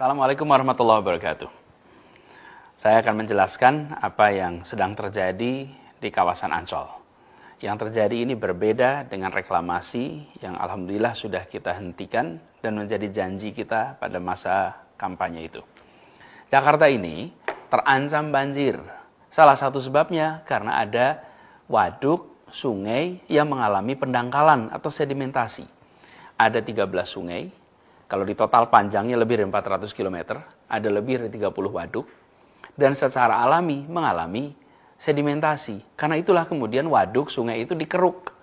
Assalamualaikum warahmatullahi wabarakatuh. Saya akan menjelaskan apa yang sedang terjadi di kawasan Ancol. Yang terjadi ini berbeda dengan reklamasi yang alhamdulillah sudah kita hentikan dan menjadi janji kita pada masa kampanye itu. Jakarta ini terancam banjir. Salah satu sebabnya karena ada waduk, sungai yang mengalami pendangkalan atau sedimentasi. Ada 13 sungai. Kalau di total panjangnya lebih dari 400 km, ada lebih dari 30 waduk, dan secara alami mengalami sedimentasi. Karena itulah kemudian waduk, sungai itu dikeruk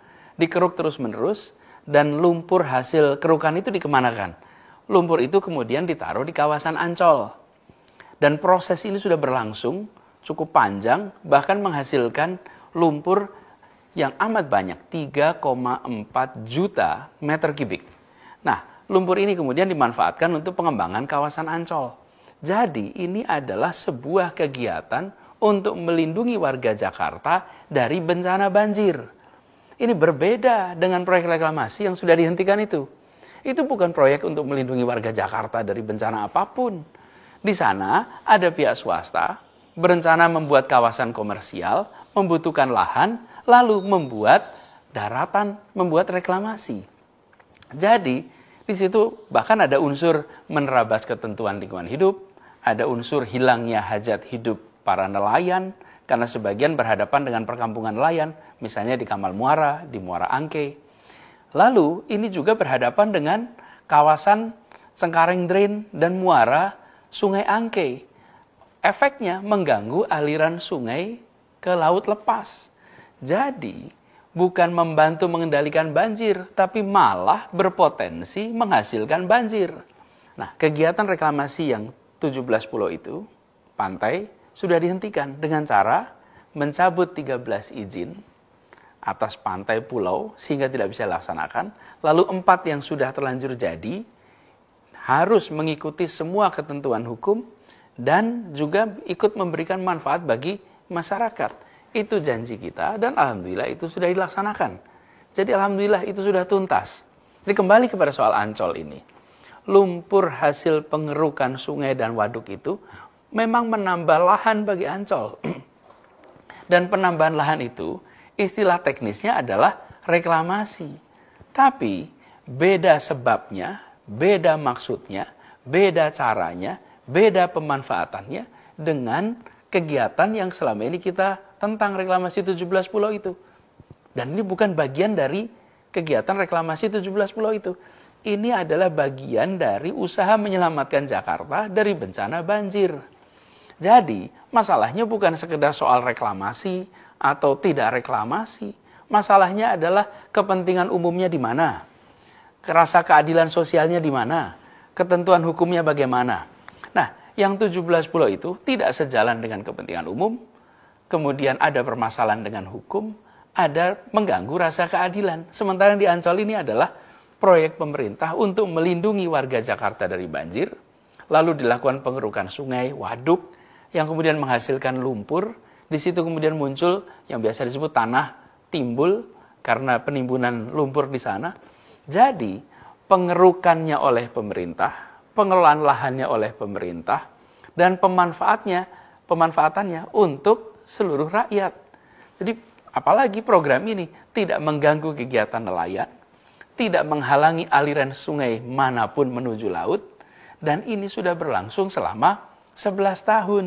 terus-menerus, dan lumpur hasil kerukan itu dikemanakan? Lumpur itu kemudian ditaruh di kawasan Ancol. Dan proses ini sudah berlangsung cukup panjang, bahkan menghasilkan lumpur yang amat banyak, 3,4 juta meter kubik. Nah, lumpur ini kemudian dimanfaatkan untuk pengembangan kawasan Ancol. Jadi ini adalah sebuah kegiatan untuk melindungi warga Jakarta dari bencana banjir. Ini berbeda dengan proyek reklamasi yang sudah dihentikan itu. Itu bukan proyek untuk melindungi warga Jakarta dari bencana apapun. Di sana ada pihak swasta berencana membuat kawasan komersial, membutuhkan lahan, lalu membuat daratan, membuat reklamasi. Jadi di situ bahkan ada unsur menerabas ketentuan lingkungan hidup, ada unsur hilangnya hajat hidup para nelayan, karena sebagian berhadapan dengan perkampungan nelayan, misalnya di Kamal Muara, di Muara Angke. Lalu ini juga berhadapan dengan kawasan Cengkareng Drain dan muara Sungai Angke. Efeknya mengganggu aliran sungai ke laut lepas. Jadi bukan membantu mengendalikan banjir, tapi malah berpotensi menghasilkan banjir. Nah, kegiatan reklamasi yang 17 pulau itu, pantai, sudah dihentikan dengan cara mencabut 13 izin atas pantai pulau sehingga tidak bisa dilaksanakan. Lalu 4 yang sudah terlanjur jadi harus mengikuti semua ketentuan hukum dan juga ikut memberikan manfaat bagi masyarakat. Itu janji kita dan alhamdulillah itu sudah dilaksanakan. Jadi alhamdulillah itu sudah tuntas. Jadi kembali kepada soal Ancol ini. Lumpur hasil pengerukan sungai dan waduk itu memang menambah lahan bagi Ancol. Dan penambahan lahan itu istilah teknisnya adalah reklamasi. Tapi beda sebabnya, beda maksudnya, beda caranya, beda pemanfaatannya dengan kegiatan yang selama ini kita tentang reklamasi 17 pulau itu. Dan ini bukan bagian dari kegiatan reklamasi 17 pulau itu. Ini adalah bagian dari usaha menyelamatkan Jakarta dari bencana banjir. Jadi, masalahnya bukan sekedar soal reklamasi atau tidak reklamasi. Masalahnya adalah kepentingan umumnya di mana? Rasa keadilan sosialnya di mana? Ketentuan hukumnya bagaimana? Nah, yang 17 pulau itu tidak sejalan dengan kepentingan umum, kemudian ada permasalahan dengan hukum, ada mengganggu rasa keadilan. Sementara yang di Ancol ini adalah proyek pemerintah untuk melindungi warga Jakarta dari banjir, lalu dilakukan pengerukan sungai, waduk, yang kemudian menghasilkan lumpur. Di situ kemudian muncul yang biasa disebut tanah timbul karena penimbunan lumpur di sana. Jadi pengerukannya oleh pemerintah, pengelolaan lahannya oleh pemerintah, dan pemanfaatannya untuk seluruh rakyat. Jadi apalagi program ini tidak mengganggu kegiatan nelayan, tidak menghalangi aliran sungai manapun menuju laut, dan ini sudah berlangsung selama 11 tahun.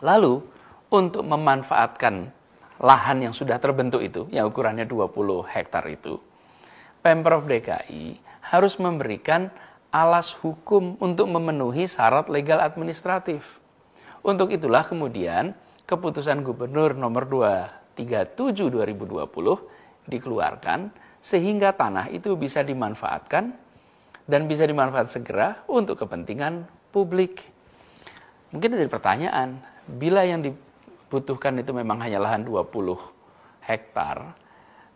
Lalu untuk memanfaatkan lahan yang sudah terbentuk itu, yang ukurannya 20 hektar itu, Pemprov DKI harus memberikan alas hukum untuk memenuhi syarat legal administratif. Untuk itulah kemudian Keputusan Gubernur nomor 237 2020 dikeluarkan sehingga tanah itu bisa dimanfaatkan dan bisa dimanfaatkan segera untuk kepentingan publik. Mungkin ada pertanyaan, bila yang dibutuhkan itu memang hanya lahan 20 hektar,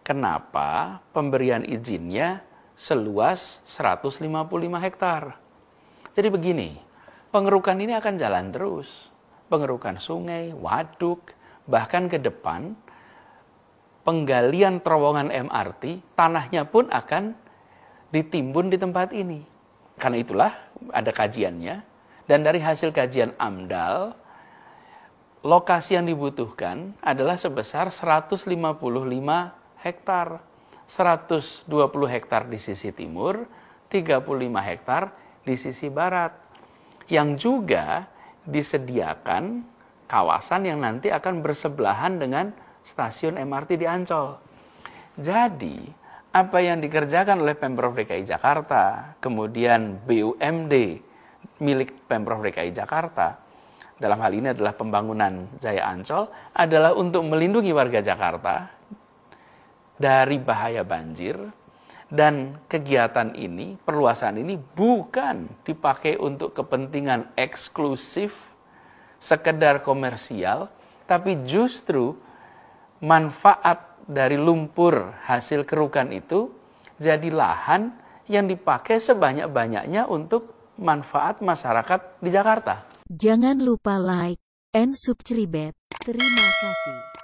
kenapa pemberian izinnya seluas 155 hektar? Jadi begini, pengerukan ini akan jalan terus. Pengerukan sungai, waduk, bahkan ke depan penggalian terowongan MRT, tanahnya pun akan ditimbun di tempat ini. Karena itulah ada kajiannya, dan dari hasil kajian AMDAL, lokasi yang dibutuhkan adalah sebesar 155 hektar. 120 hektar di sisi timur, 35 hektar di sisi barat. Yang juga disediakan kawasan yang nanti akan bersebelahan dengan stasiun MRT di Ancol. Jadi, apa yang dikerjakan oleh Pemprov DKI Jakarta, kemudian BUMD milik Pemprov DKI Jakarta, dalam hal ini adalah pembangunan Jaya Ancol, adalah untuk melindungi warga Jakarta dari bahaya banjir, dan kegiatan ini, perluasan ini bukan dipakai untuk kepentingan eksklusif, sekedar komersial, tapi justru manfaat dari lumpur hasil kerukan itu jadi lahan yang dipakai sebanyak-banyaknya untuk manfaat masyarakat di Jakarta. Jangan lupa like and subscribe. Terima kasih.